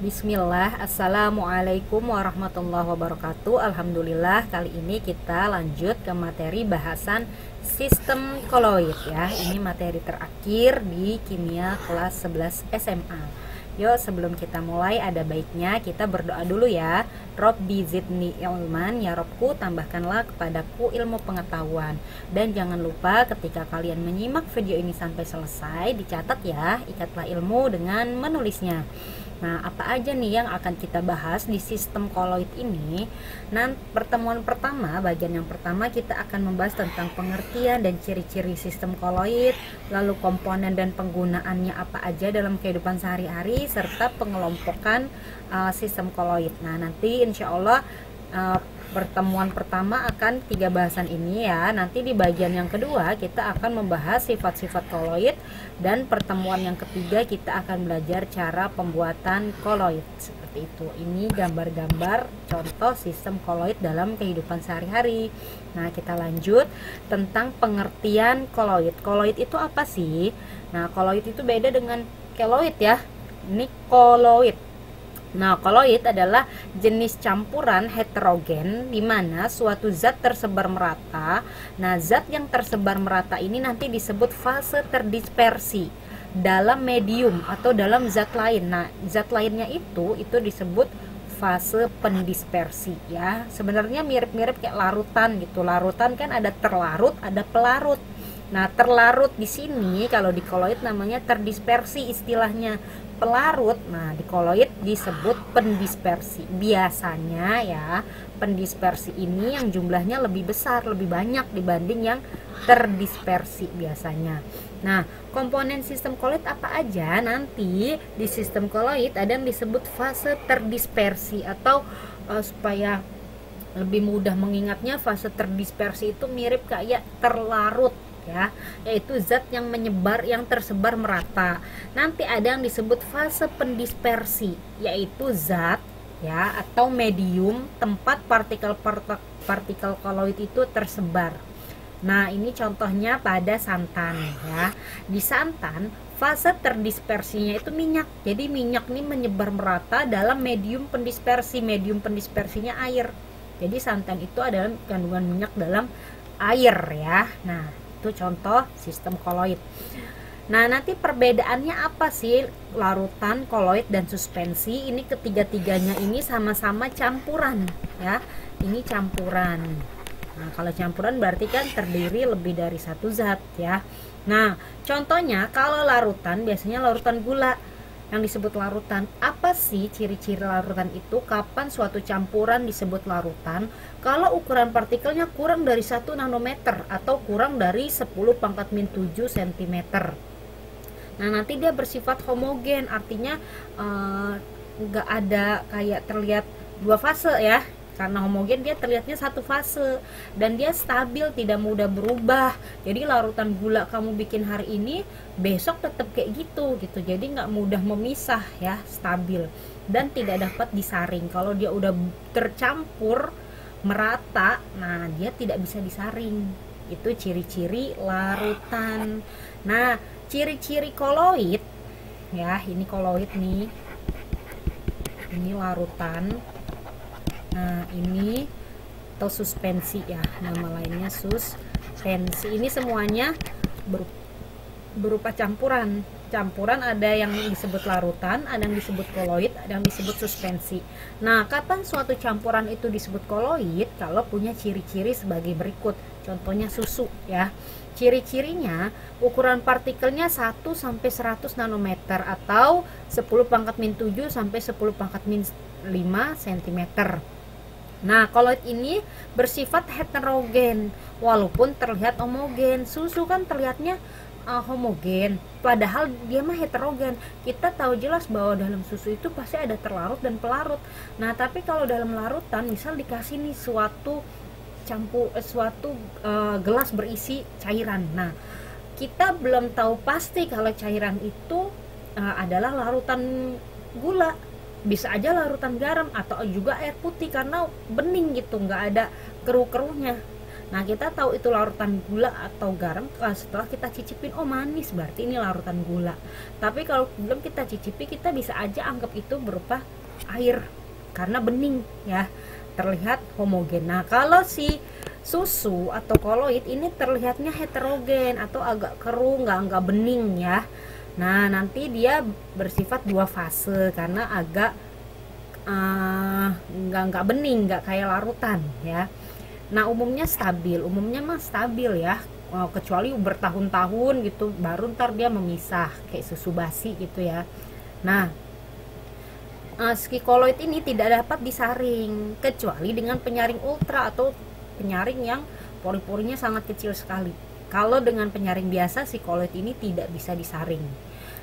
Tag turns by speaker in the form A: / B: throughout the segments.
A: Bismillah, Assalamualaikum warahmatullahi wabarakatuh. Alhamdulillah, kali ini kita lanjut ke materi bahasan sistem koloid ya. Ini materi terakhir di kimia kelas 11 SMA. Yuk, sebelum kita mulai ada baiknya kita berdoa dulu ya. Robbi zidni ilman, ya Robku tambahkanlah kepadaku ilmu pengetahuan. Dan jangan lupa ketika kalian menyimak video ini sampai selesai, dicatat ya, ikatlah ilmu dengan menulisnya. Nah, apa aja nih yang akan kita bahas di sistem koloid ini? Nah, pertemuan pertama, bagian yang pertama kita akan membahas tentang pengertian dan ciri-ciri sistem koloid, lalu komponen dan penggunaannya apa aja dalam kehidupan sehari-hari, serta pengelompokan sistem koloid. Nah, nanti insya Allah pertemuan pertama akan 3 bahasan ini ya. Nanti di bagian yang kedua kita akan membahas sifat-sifat koloid, dan pertemuan yang ketiga kita akan belajar cara pembuatan koloid seperti itu. Ini gambar-gambar contoh sistem koloid dalam kehidupan sehari-hari. Nah, kita lanjut tentang pengertian koloid. Koloid itu apa sih? Nah, koloid itu beda dengan keloid ya. Ini koloid. Nah, koloid adalah jenis campuran heterogen di mana suatu zat tersebar merata. Nah, zat yang tersebar merata ini nanti disebut fase terdispersi dalam medium atau dalam zat lain. Nah, zat lainnya itu disebut fase pendispersi ya. Sebenarnya mirip-mirip kayak larutan gitu. Larutan kan ada terlarut, ada pelarut. Nah, terlarut di sini kalau di koloid namanya terdispersi istilahnya. Pelarut, nah di koloid disebut pendispersi. Biasanya ya, pendispersi ini yang jumlahnya lebih besar, lebih banyak dibanding yang terdispersi biasanya. Nah, komponen sistem koloid apa aja? Nanti di sistem koloid ada yang disebut fase terdispersi atau supaya lebih mudah mengingatnya, fase terdispersi itu mirip kayak terlarut ya, yaitu zat yang menyebar, yang tersebar merata. Nanti ada yang disebut fase pendispersi, yaitu zat ya atau medium tempat partikel koloid itu tersebar. Nah, ini contohnya pada santan ya. Di santan fase terdispersinya itu minyak. Jadi minyak ini menyebar merata dalam medium pendispersi. Medium pendispersinya air. Jadi santan itu adalah kandungan minyak dalam air ya. Nah, itu contoh sistem koloid. Nah, nanti perbedaannya apa sih larutan, koloid, dan suspensi? Ini ketiga-tiganya ini sama-sama campuran ya. Ini campuran. Nah, kalau campuran berarti kan terdiri lebih dari satu zat ya. Nah, contohnya kalau larutan biasanya larutan gula yang disebut larutan. Apa sih ciri-ciri larutan itu? Kapan suatu campuran disebut larutan? Kalau ukuran partikelnya kurang dari 1 nanometer atau kurang dari 10 pangkat min 7 cm. Nah, nanti dia bersifat homogen, artinya nggak ada kayak terlihat dua fase ya. Karena homogen dia terlihatnya satu fase dan dia stabil, tidak mudah berubah. Jadi larutan gula kamu bikin hari ini besok tetap kayak gitu. Jadi nggak mudah memisah ya, stabil dan tidak dapat disaring. Kalau dia udah tercampur merata, nah dia tidak bisa disaring. Itu ciri-ciri larutan. Nah, ciri-ciri koloid ya, ini koloid nih, ini larutan. Nah, ini atau suspensi ya, nama lainnya suspensi. Ini semuanya berupa campuran. Campuran ada yang disebut larutan, ada yang disebut koloid, ada yang disebut suspensi. Nah, kapan suatu campuran itu disebut koloid? Kalau punya ciri-ciri sebagai berikut. Contohnya susu ya. Ciri-cirinya ukuran partikelnya 1 sampai 100 nanometer atau 10 pangkat min 7 sampai 10 pangkat min 5 cm. Nah, koloid ini bersifat heterogen walaupun terlihat homogen. Susu kan terlihatnya homogen, padahal dia mah heterogen. Kita tahu jelas bahwa dalam susu itu pasti ada terlarut dan pelarut. Nah, tapi kalau dalam larutan misal dikasih nih suatu gelas berisi cairan. Nah, kita belum tahu pasti kalau cairan itu adalah larutan gula. Bisa aja larutan garam atau juga air putih karena bening gitu, nggak ada keruh-keruhnya. Nah, kita tahu itu larutan gula atau garam setelah kita cicipin, oh manis, berarti ini larutan gula. Tapi kalau belum kita cicipi, kita bisa aja anggap itu berupa air karena bening ya, terlihat homogen. Nah, kalau si susu atau koloid ini terlihatnya heterogen atau agak keruh, nggak bening ya. Nah, nanti dia bersifat dua fase karena agak nggak bening, nggak kayak larutan ya. Nah, umumnya mah stabil ya, kecuali bertahun-tahun gitu baru ntar dia memisah kayak susu basi gitu ya. Nah, si koloid ini tidak dapat disaring kecuali dengan penyaring ultra atau penyaring yang pori-porinya sangat kecil sekali. Kalau dengan penyaring biasa si koloid ini tidak bisa disaring.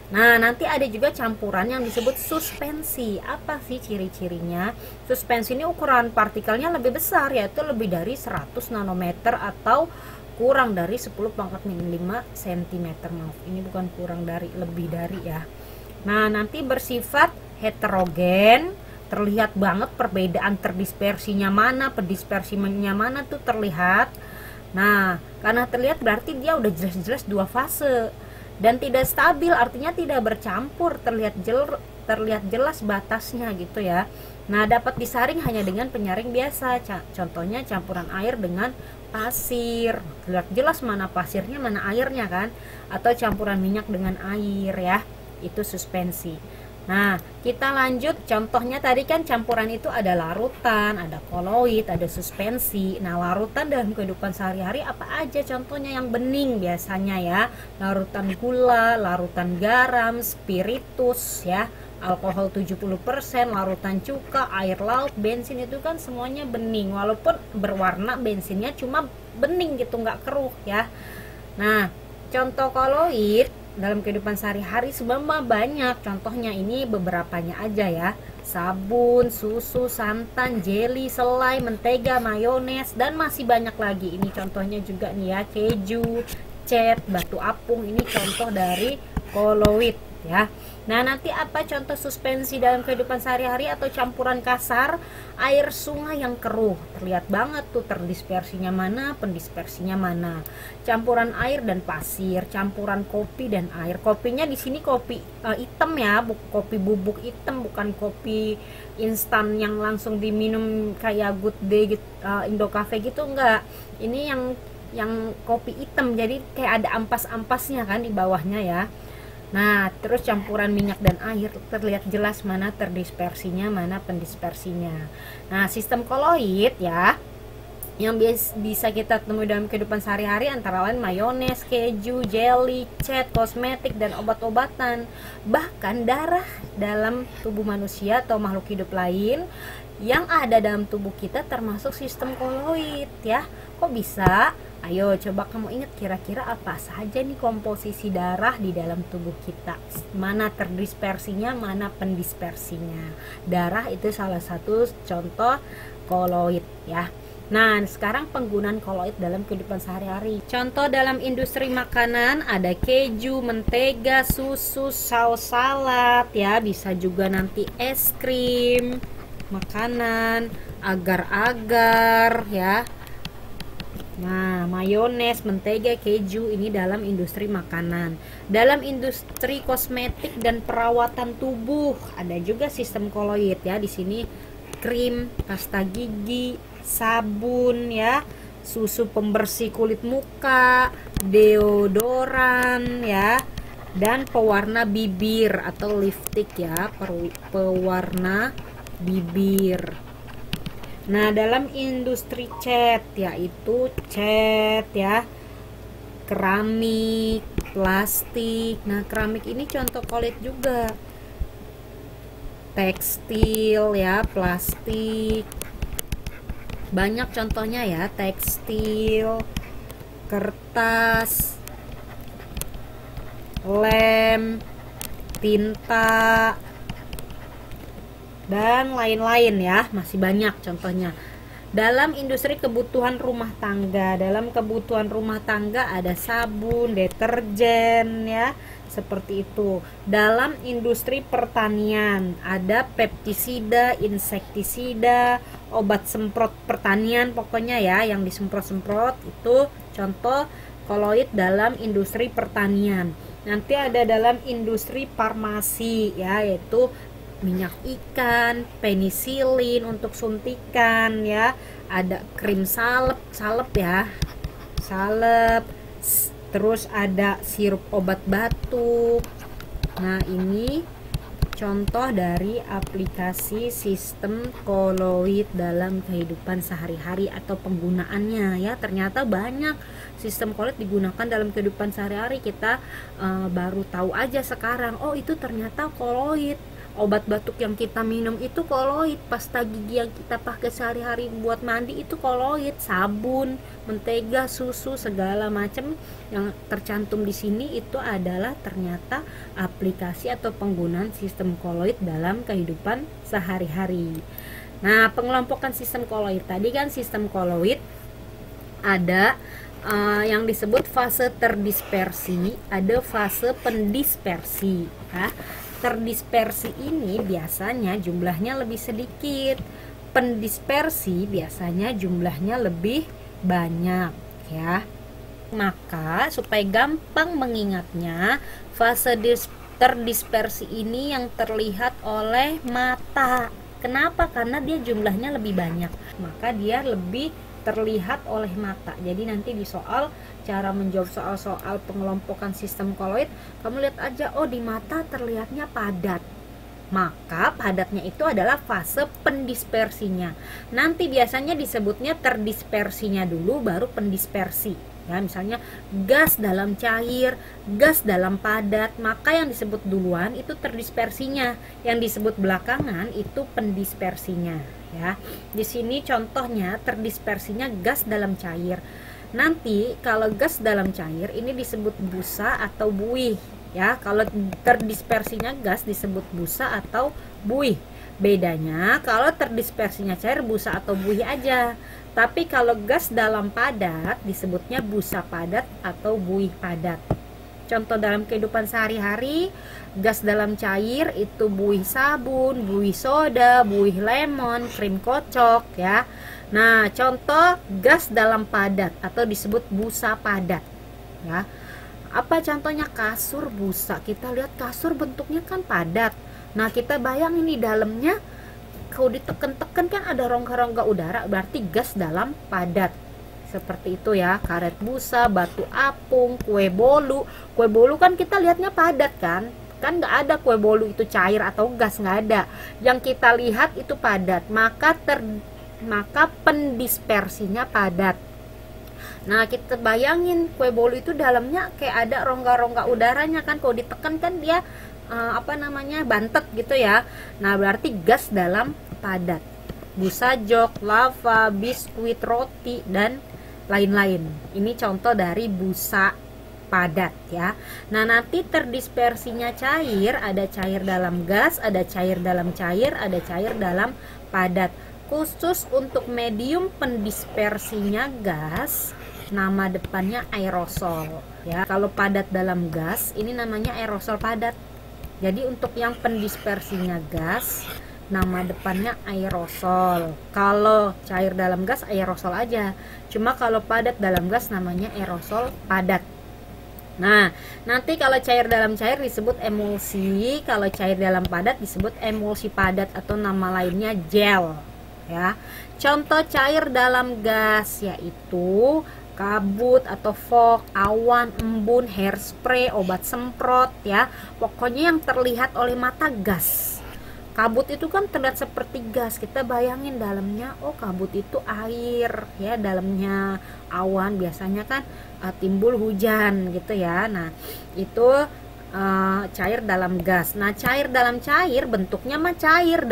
A: Nah, nanti ada juga campuran yang disebut suspensi. Apa sih ciri-cirinya? Suspensi ini ukuran partikelnya lebih besar, yaitu lebih dari 100 nanometer atau kurang dari 10 pangkat min 5 cm. Maaf, ini bukan kurang dari, lebih dari ya. Nah, nanti bersifat heterogen, terlihat banget perbedaan terdispersinya mana, pendispersinya mana tuh terlihat. Nah, karena terlihat berarti dia udah jelas-jelas dua fase. Dan tidak stabil, artinya tidak bercampur, terlihat jelas batasnya gitu ya. Nah, dapat disaring hanya dengan penyaring biasa. Contohnya campuran air dengan pasir, terlihat jelas mana pasirnya mana airnya kan, atau campuran minyak dengan air ya, itu suspensi. Nah, kita lanjut. Contohnya tadi kan campuran itu ada larutan, ada koloid, ada suspensi. Nah, larutan dalam kehidupan sehari-hari apa aja contohnya yang bening biasanya ya? Larutan gula, larutan garam, spiritus ya, alkohol 70%, larutan cuka, air laut, bensin, itu kan semuanya bening. Walaupun berwarna bensinnya cuma bening gitu, nggak keruh ya. Nah, contoh koloid dalam kehidupan sehari-hari sebenarnya banyak. Contohnya ini beberapanya aja ya: sabun, susu, santan, jeli, selai, mentega, mayones, dan masih banyak lagi. Ini contohnya juga nih ya, keju, cat, batu apung. Ini contoh dari koloid ya. Nah, nanti apa contoh suspensi dalam kehidupan sehari-hari atau campuran kasar? Air sungai yang keruh, terlihat banget tuh terdispersinya mana, pendispersinya mana. Campuran air dan pasir, campuran kopi dan air. Kopinya di sini kopi hitam ya, kopi bubuk hitam, bukan kopi instan yang langsung diminum kayak Good Day gitu, Indo Cafe gitu, enggak. Ini yang kopi hitam, jadi kayak ada ampas-ampasnya kan di bawahnya ya. Nah, terus campuran minyak dan air, terlihat jelas mana terdispersinya, mana pendispersinya. Nah, sistem koloid ya, yang bisa kita temui dalam kehidupan sehari-hari antara lain mayones, keju, jelly, cat, kosmetik, dan obat-obatan. Bahkan darah dalam tubuh manusia atau makhluk hidup lain yang ada dalam tubuh kita termasuk sistem koloid ya. Kok bisa? Ayo coba kamu ingat kira-kira apa saja nih komposisi darah di dalam tubuh kita. Mana terdispersinya, mana pendispersinya. Darah itu salah satu contoh koloid ya. Nah, sekarang penggunaan koloid dalam kehidupan sehari-hari. Contoh dalam industri makanan ada keju, mentega, susu, saus salad ya, bisa juga nanti es krim, makanan, agar-agar ya. Nah, mayones, mentega, keju ini dalam industri makanan. Dalam industri kosmetik dan perawatan tubuh ada juga sistem koloid ya. Di sini krim, pasta gigi, sabun ya, susu pembersih kulit muka, deodoran ya, dan pewarna bibir atau lipstick ya, pewarna bibir. Nah, dalam industri cat yaitu cat ya, keramik, plastik. Nah, keramik ini contoh koloid juga. Tekstil ya, plastik. Banyak contohnya ya, tekstil, kertas, lem, tinta, dan lain-lain ya, masih banyak contohnya. Dalam industri kebutuhan rumah tangga, dalam kebutuhan rumah tangga ada sabun, deterjen ya, seperti itu. Dalam industri pertanian ada peptisida, insektisida, obat semprot pertanian pokoknya ya, yang disemprot-semprot itu contoh koloid dalam industri pertanian. Nanti ada dalam industri farmasi ya, yaitu minyak ikan, penisilin untuk suntikan ya, ada krim salep ya, terus ada sirup obat batuk. Nah, ini contoh dari aplikasi sistem koloid dalam kehidupan sehari-hari atau penggunaannya ya. Ternyata banyak sistem koloid digunakan dalam kehidupan sehari-hari. Kita baru tahu aja sekarang, oh itu ternyata koloid. Obat batuk yang kita minum itu koloid, pasta gigi yang kita pakai sehari-hari buat mandi itu koloid, sabun, mentega, susu, segala macam yang tercantum di sini itu adalah ternyata aplikasi atau penggunaan sistem koloid dalam kehidupan sehari-hari. Nah, pengelompokan sistem koloid tadi kan, sistem koloid ada yang disebut fase terdispersi, ada fase pendispersi ya. Terdispersi ini biasanya jumlahnya lebih sedikit, pendispersi biasanya jumlahnya lebih banyak ya. Maka supaya gampang mengingatnya, fase terdispersi ini yang terlihat oleh mata. Kenapa? Karena dia jumlahnya lebih banyak, maka dia lebih terlihat oleh mata. Jadi nanti di soal, cara menjawab soal-soal pengelompokan sistem koloid, kamu lihat aja, oh di mata terlihatnya padat, maka padatnya itu adalah fase pendispersinya. Nanti biasanya disebutnya terdispersinya dulu baru pendispersi ya. Misalnya gas dalam cair, gas dalam padat, maka yang disebut duluan itu terdispersinya, yang disebut belakangan itu pendispersinya ya. Di sini contohnya terdispersinya gas dalam cair. Nanti kalau gas dalam cair ini disebut busa atau buih ya. Kalau terdispersinya gas disebut busa atau buih. Bedanya kalau terdispersinya cair busa atau buih aja. Tapi kalau gas dalam padat disebutnya busa padat atau buih padat. Contoh dalam kehidupan sehari-hari, gas dalam cair itu buih sabun, buih soda, buih lemon, krim kocok ya. Nah, contoh gas dalam padat atau disebut busa padat ya. Apa contohnya? Kasur busa. Kita lihat kasur bentuknya kan padat. Nah, kita bayangin di dalamnya kalau diteken-teken kan ada rongga-rongga udara, berarti gas dalam padat. Seperti itu ya. Karet busa, batu apung, kue bolu. Kue bolu kan kita lihatnya padat kan nggak ada kue bolu itu cair atau gas, nggak ada. Yang kita lihat itu padat, maka pendispersinya padat. Nah, kita bayangin kue bolu itu dalamnya kayak ada rongga-rongga udaranya kan, kalau ditekan kan dia bantet gitu ya. Nah, berarti gas dalam padat. Busa jok, lava, biskuit, roti, dan lain-lain. Ini contoh dari busa padat ya. Nah, nanti terdispersinya cair, ada cair dalam gas, ada cair dalam cair, ada cair dalam padat. Khusus untuk medium pendispersinya gas, nama depannya aerosol ya. Kalau padat dalam gas, ini namanya aerosol padat. Jadi untuk yang pendispersinya gas, nama depannya aerosol. Kalau cair dalam gas aerosol aja. Cuma kalau padat dalam gas namanya aerosol padat. Nah, nanti kalau cair dalam cair disebut emulsi, kalau cair dalam padat disebut emulsi padat atau nama lainnya gel ya. Contoh cair dalam gas yaitu kabut atau fog, awan, embun, hairspray, obat semprot ya. Pokoknya yang terlihat oleh mata gas. Kabut itu kan terlihat seperti gas, kita bayangin dalamnya, oh kabut itu air ya, dalamnya awan, biasanya kan timbul hujan gitu ya. Nah, itu cair dalam gas. Nah, cair dalam cair bentuknya mah cair,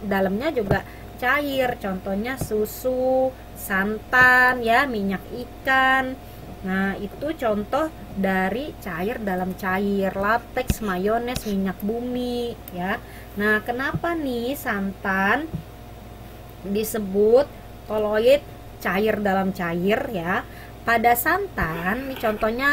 A: dalamnya juga cair. Contohnya susu, santan ya, minyak ikan. Nah, itu contoh dari cair dalam cair. Latex, mayones, minyak bumi ya. Nah, kenapa nih santan disebut koloid cair dalam cair ya? pada santan, nih contohnya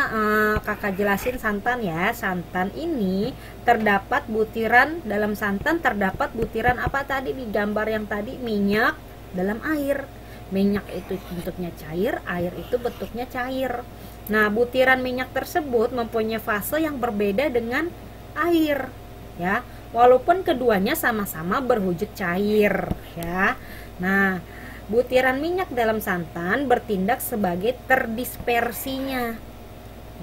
A: kakak jelasin santan ya. Santan ini terdapat butiran, dalam santan terdapat butiran apa tadi di gambar yang tadi, minyak dalam air. Minyak itu bentuknya cair, air itu bentuknya cair. Nah, butiran minyak tersebut mempunyai fase yang berbeda dengan air ya. Walaupun keduanya sama-sama berwujud cair ya. Nah, butiran minyak dalam santan bertindak sebagai terdispersinya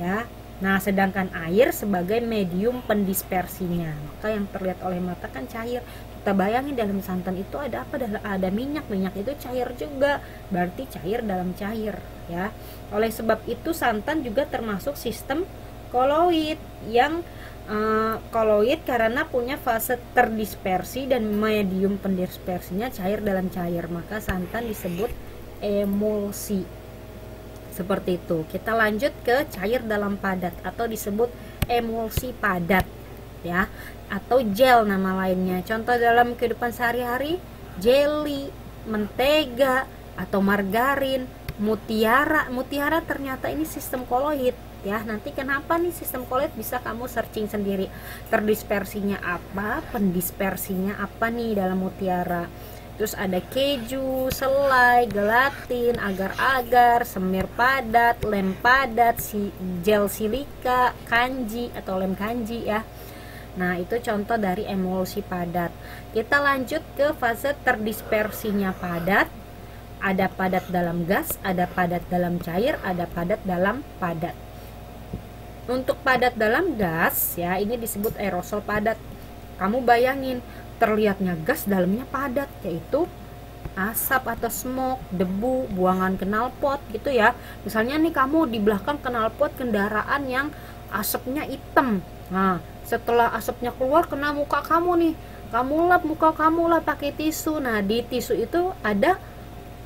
A: ya. Nah, sedangkan air sebagai medium pendispersinya. Maka yang terlihat oleh mata kan cair. Kita bayangin dalam santan itu ada apa? Ada minyak. Minyak itu cair juga. Berarti cair dalam cair ya. Oleh sebab itu santan juga termasuk sistem koloid yang koloid karena punya fase terdispersi dan medium pendispersinya cair dalam cair. Maka santan disebut emulsi. Seperti itu. Kita lanjut ke cair dalam padat atau disebut emulsi padat ya, atau gel nama lainnya. Contoh dalam kehidupan sehari-hari, jelly, mentega atau margarin, mutiara. Mutiara ternyata ini sistem koloid ya. Nanti kenapa nih sistem koloid bisa kamu searching sendiri. Terdispersinya apa, pendispersinya apa nih dalam mutiara. Terus ada keju, selai, gelatin, agar-agar, semir padat, lem padat, gel silika, kanji atau lem kanji ya. Nah, itu contoh dari emulsi padat. Kita lanjut ke fase terdispersinya padat. Ada padat dalam gas, ada padat dalam cair, ada padat dalam padat. Untuk padat dalam gas ya, ini disebut aerosol padat. Kamu bayangin, terlihatnya gas, dalamnya padat, yaitu asap atau smoke, debu, buangan knalpot gitu ya. Misalnya nih kamu di belakang knalpot kendaraan yang asapnya hitam. Nah, setelah asapnya keluar kena muka kamu nih, kamu lap muka kamu lah pakai tisu. Nah, di tisu itu ada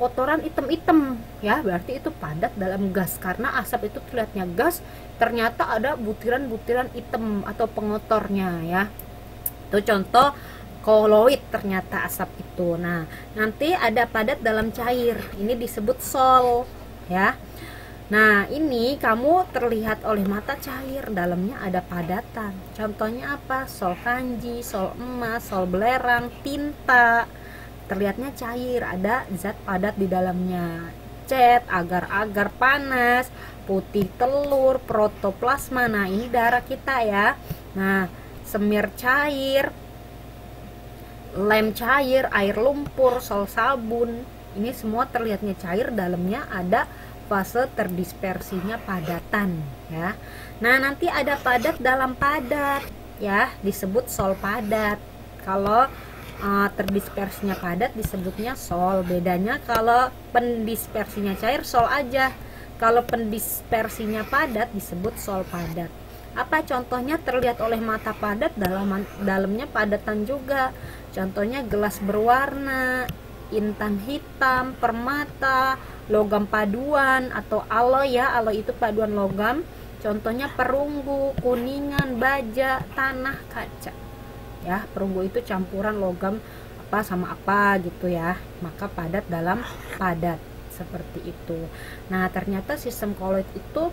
A: kotoran hitam-hitam ya, berarti itu padat dalam gas karena asap itu terlihatnya gas, ternyata ada butiran-butiran hitam atau pengotornya ya. Itu contoh koloid ternyata asap itu. Nah, nanti ada padat dalam cair, ini disebut sol ya. Nah, ini kamu terlihat oleh mata cair, dalamnya ada padatan. Contohnya apa? Sol kanji, sol emas, sol belerang, tinta. Terlihatnya cair, ada zat padat di dalamnya. Cat, agar-agar panas, putih telur, protoplasma. Nah, ini darah kita ya. Nah, semir cair, lem cair, air lumpur, sol sabun, ini semua terlihatnya cair, dalamnya ada fase terdispersinya padatan ya. Nah, nanti ada padat dalam padat ya, disebut sol padat. Kalau terdispersinya padat disebutnya sol. Bedanya kalau pendispersinya cair sol aja, kalau pendispersinya padat disebut sol padat. Apa contohnya terlihat oleh mata padat, dalamnya padatan juga. Contohnya gelas berwarna, intan hitam, permata, logam paduan atau alloy ya. Alloy itu paduan logam. Contohnya perunggu, kuningan, baja, tanah, kaca. Ya, perunggu itu campuran logam apa sama apa gitu ya. Maka padat dalam padat seperti itu. Nah, ternyata sistem koloid itu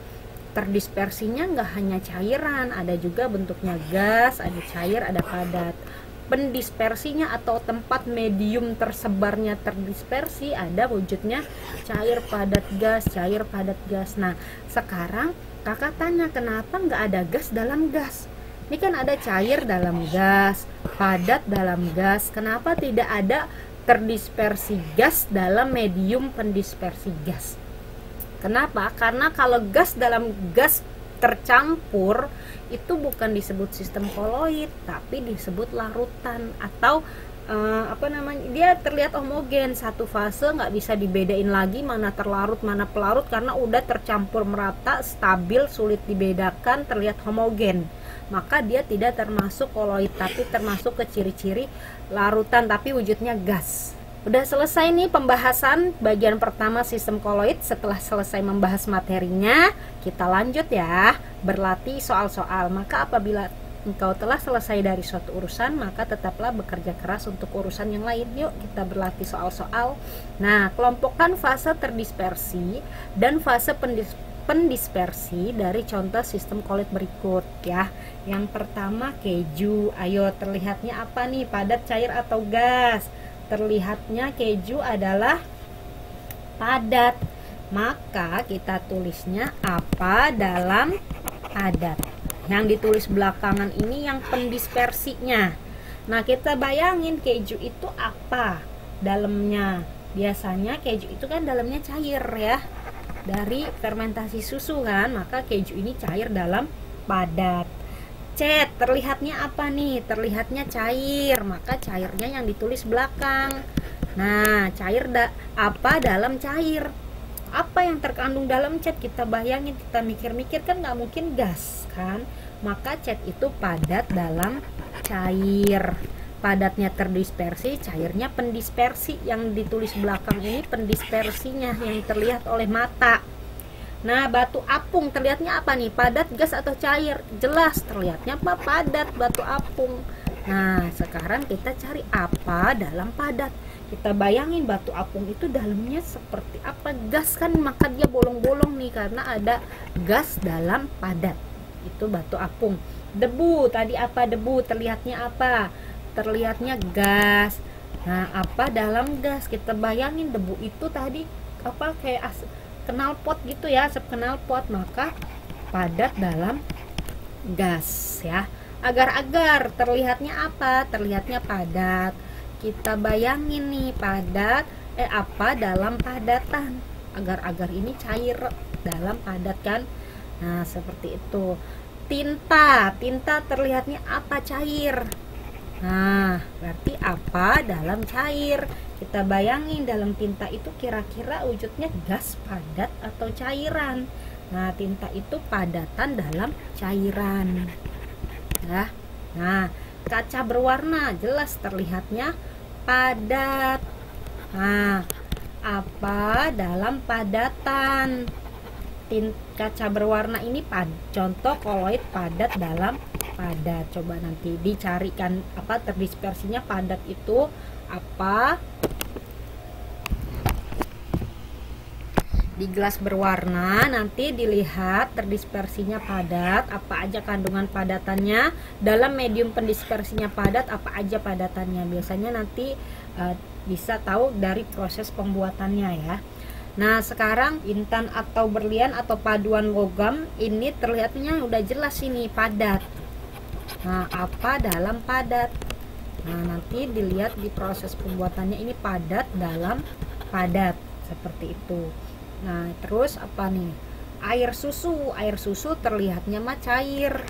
A: terdispersinya nggak hanya cairan, ada juga bentuknya gas, ada cair, ada padat. Pendispersinya atau tempat medium tersebarnya terdispersi ada wujudnya cair padat gas, cair padat gas. Nah, sekarang kakak tanya kenapa nggak ada gas dalam gas? Ini kan ada cair dalam gas, padat dalam gas. Kenapa tidak ada terdispersi gas dalam medium pendispersi gas? Kenapa? Karena kalau gas dalam gas tercampur itu bukan disebut sistem koloid, tapi disebut larutan atau dia terlihat homogen, satu fase, nggak bisa dibedain lagi mana terlarut mana pelarut karena udah tercampur merata, stabil, sulit dibedakan, terlihat homogen. Maka dia tidak termasuk koloid, tapi termasuk ke ciri-ciri larutan tapi wujudnya gas. Udah selesai nih pembahasan bagian pertama sistem koloid. Setelah selesai membahas materinya, kita lanjut ya, berlatih soal-soal. Maka apabila engkau telah selesai dari suatu urusan, maka tetaplah bekerja keras untuk urusan yang lain. Yuk kita berlatih soal-soal. Nah, kelompokkan fase terdispersi dan fase pendispersi dari contoh sistem Colloid berikut ya. Yang pertama keju. Ayo, terlihatnya apa nih? Padat, cair, atau gas? Terlihatnya keju adalah padat. Maka kita tulisnya apa dalam padat. Yang ditulis belakangan ini yang pendispersinya. Nah, kita bayangin keju itu apa dalamnya. Biasanya keju itu kan dalamnya cair ya, dari fermentasi susu kan, maka keju ini cair dalam padat. C, terlihatnya apa nih? Terlihatnya cair, maka cairnya yang ditulis belakang. Nah, cair apa dalam cair? Apa yang terkandung dalam cat? Kita bayangin, kita mikir-mikir kan nggak mungkin gas kan, maka cat itu padat dalam cair. Padatnya terdispersi, cairnya pendispersi. Yang ditulis belakang ini pendispersinya yang terlihat oleh mata. Nah, batu apung terlihatnya apa nih? Padat, gas, atau cair? Jelas terlihatnya apa? Padat, batu apung. Nah, sekarang kita cari apa dalam padat. Kita bayangin batu apung itu dalamnya seperti apa? Gas kan, maka dia bolong-bolong nih karena ada gas dalam padat. Itu batu apung. Debu, tadi apa debu? Terlihatnya apa? Terlihatnya gas. Nah, apa dalam gas? Kita bayangin debu itu tadi apa, kayak knalpot gitu ya, asap knalpot, maka padat dalam gas ya. Agar-agar terlihatnya apa? Terlihatnya padat. Kita bayangin nih padat, apa dalam padatan. Agar-agar ini cair dalam padat kan. Nah, seperti itu. Tinta terlihatnya apa? Cair. Nah, berarti apa dalam cair. Kita bayangin dalam tinta itu kira-kira wujudnya gas, padat, atau cairan. Nah, tinta itu padatan dalam cairan ya. Nah, kaca berwarna jelas terlihatnya padat. Nah, apa dalam padatan? Kaca berwarna ini contoh koloid padat dalam padat. Coba nanti dicarikan apa terdispersinya padat itu apa. Di gelas berwarna nanti dilihat terdispersinya padat, apa aja kandungan padatannya. Dalam medium pendispersinya padat, apa aja padatannya. Biasanya nanti bisa tahu dari proses pembuatannya ya. Nah, sekarang intan atau berlian atau paduan logam ini terlihatnya udah jelas ini padat. Nah, apa dalam padat? Nah, nanti dilihat di proses pembuatannya ini padat dalam padat seperti itu. Nah, terus apa nih? Air susu terlihatnya mah cair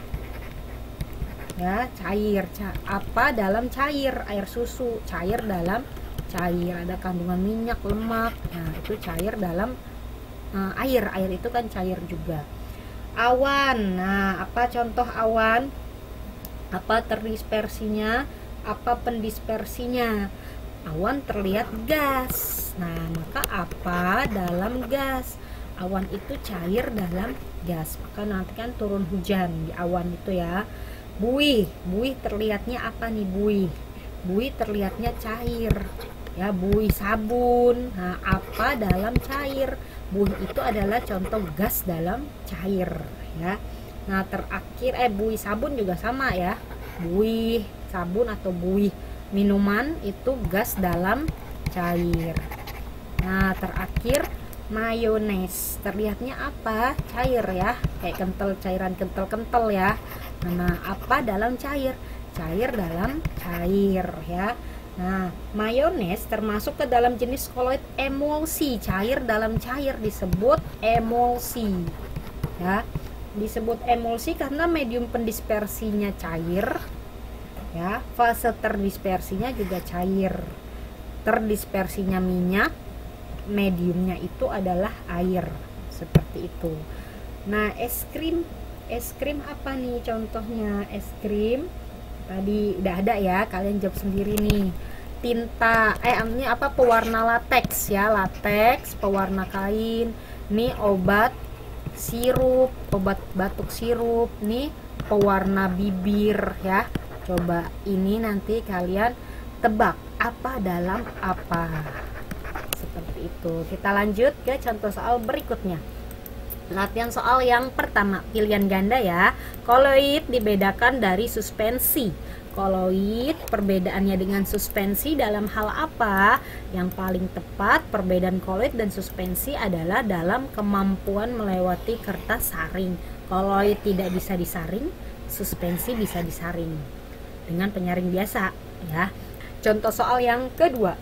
A: ya, cair. Apa dalam cair? Air susu cair dalam cair, ada kandungan minyak, lemak. Nah, itu cair dalam air itu kan cair juga. Awan, nah apa contoh awan? Apa terdispersinya? Apa pendispersinya? Awan terlihat gas. Nah, maka apa dalam gas? Awan itu cair dalam gas, maka nanti kan turun hujan di awan itu ya. Buih terlihatnya apa nih? Buih terlihatnya cair ya, buih sabun. Nah, apa dalam cair? Buih itu adalah contoh gas dalam cair ya. Nah, terakhir buih sabun juga sama ya. Buih sabun atau buih minuman itu gas dalam cair. Nah, terakhir mayones terlihatnya apa? Cair ya, kayak kental, cairan kental ya. Nah, apa dalam cair? Cair dalam cair ya. Nah, mayones termasuk ke dalam jenis koloid emulsi, cair dalam cair, disebut emulsi ya. Disebut emulsi karena medium pendispersinya cair ya, fase terdispersinya juga cair. Terdispersinya minyak, mediumnya itu adalah air, seperti itu. Nah, es krim apa nih contohnya? Es krim tadi udah ada ya, kalian jawab sendiri nih. Tinta ini apa? Pewarna lateks ya, lateks, pewarna kain. Nih obat sirup, obat batuk sirup. Nih pewarna bibir ya. Coba ini nanti kalian tebak apa dalam apa. Seperti itu. Kita lanjut ke contoh soal berikutnya. Latihan soal yang pertama, pilihan ganda ya. Koloid dibedakan dari suspensi. Koloid perbedaannya dengan suspensi dalam hal apa? Yang paling tepat perbedaan koloid dan suspensi adalah dalam kemampuan melewati kertas saring. Koloid tidak bisa disaring, suspensi bisa disaring dengan penyaring biasa ya. Contoh soal yang kedua.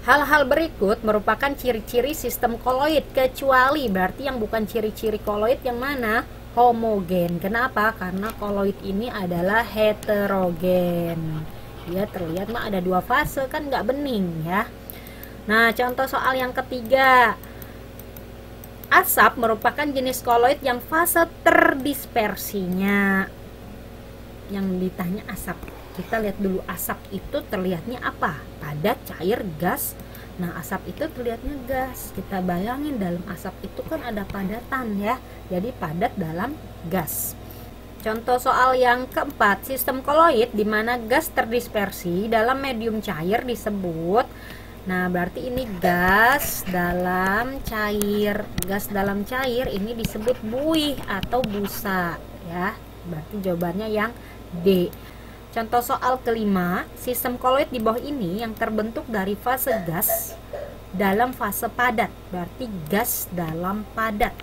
A: Hal-hal berikut merupakan ciri-ciri sistem koloid kecuali, berarti yang bukan ciri-ciri koloid yang mana? Homogen. Kenapa? Karena koloid ini adalah heterogen. Dia terlihat mah ada dua fase, kan nggak bening ya. Nah, contoh soal yang ketiga. Asap merupakan jenis koloid yang fase terdispersinya. Yang ditanya asap, kita lihat dulu asap itu terlihatnya apa? Padat, cair, gas. Nah, asap itu terlihatnya gas. Kita bayangin dalam asap itu kan ada padatan ya. Jadi padat dalam gas. Contoh soal yang keempat, sistem koloid di mana gas terdispersi dalam medium cair disebut. Nah, berarti ini gas dalam cair. Gas dalam cair ini disebut buih atau busa ya. Berarti jawabannya yang D. Contoh soal kelima, sistem koloid di bawah ini yang terbentuk dari fase gas dalam fase padat. Berarti gas dalam padat.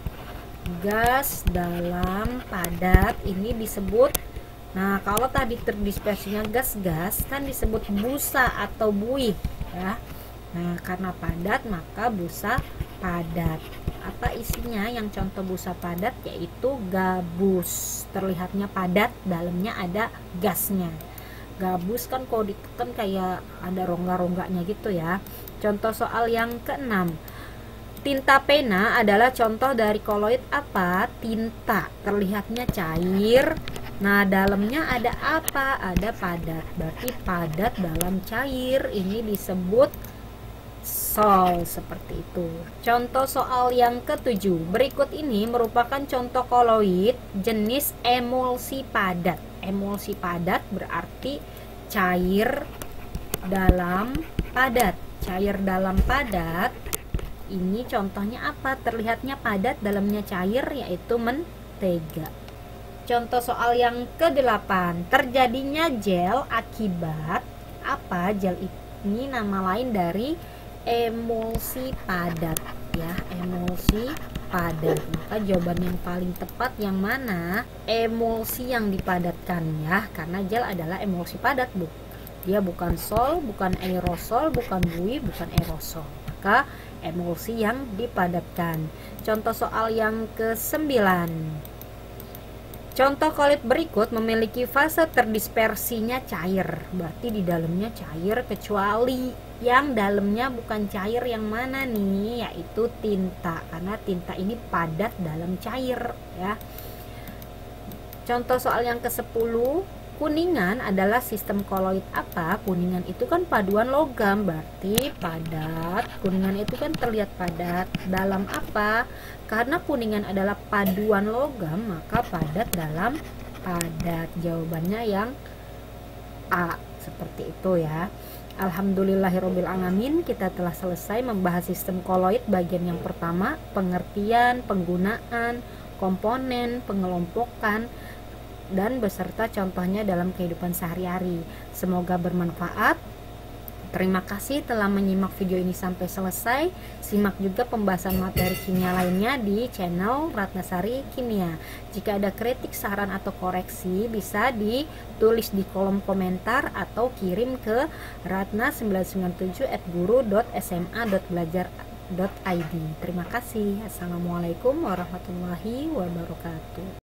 A: Gas dalam padat ini disebut. Nah, kalau tadi terdispersinya gas-gas kan disebut busa atau buih ya. Nah, karena padat maka busa padat. Apa isinya? Yang contoh busa padat yaitu gabus. Terlihatnya padat, dalamnya ada gasnya. Gabus kan kalau ditekan kayak ada rongga-rongganya gitu ya. Contoh soal yang keenam. Tinta pena adalah contoh dari koloid apa? Tinta. Terlihatnya cair. Nah, dalamnya ada apa? Ada padat. Berarti padat dalam cair. Ini disebut sol, seperti itu. Contoh soal yang ketujuh. Berikut ini merupakan contoh koloid jenis emulsi padat. Emulsi padat berarti cair dalam padat. Cair dalam padat ini contohnya apa? Terlihatnya padat, dalamnya cair, yaitu mentega. Contoh soal yang ke-8. Terjadinya gel akibat apa? Gel ini nama lain dari emulsi padat ya, emulsi padat. Maka jawaban yang paling tepat yang mana? Emulsi yang dipadatkan ya, karena gel adalah emulsi padat, Bu. Dia bukan sol, bukan aerosol, bukan buih, bukan aerosol. Maka emulsi yang dipadatkan. Contoh soal yang ke-9. Contoh koloid berikut memiliki fase terdispersinya cair. Berarti di dalamnya cair kecuali yang dalamnya bukan cair, yang mana nih? Yaitu tinta. Karena tinta ini padat dalam cair ya. Contoh soal yang ke-10. Kuningan adalah sistem koloid apa? Kuningan itu kan paduan logam, berarti padat. Kuningan itu kan terlihat padat dalam apa? Karena kuningan adalah paduan logam, maka padat dalam padat. Jawabannya yang A, seperti itu ya. Alhamdulillahirabbil alamin, kita telah selesai membahas sistem koloid bagian yang pertama, pengertian, penggunaan, komponen, pengelompokan, dan beserta contohnya dalam kehidupan sehari-hari. Semoga bermanfaat. Terima kasih telah menyimak video ini sampai selesai. Simak juga pembahasan materi kimia lainnya di channel Ratnasari Kimia. Jika ada kritik, saran, atau koreksi bisa ditulis di kolom komentar atau kirim ke ratna997@guru.sma.belajar.id. Terima kasih. Assalamualaikum warahmatullahi wabarakatuh.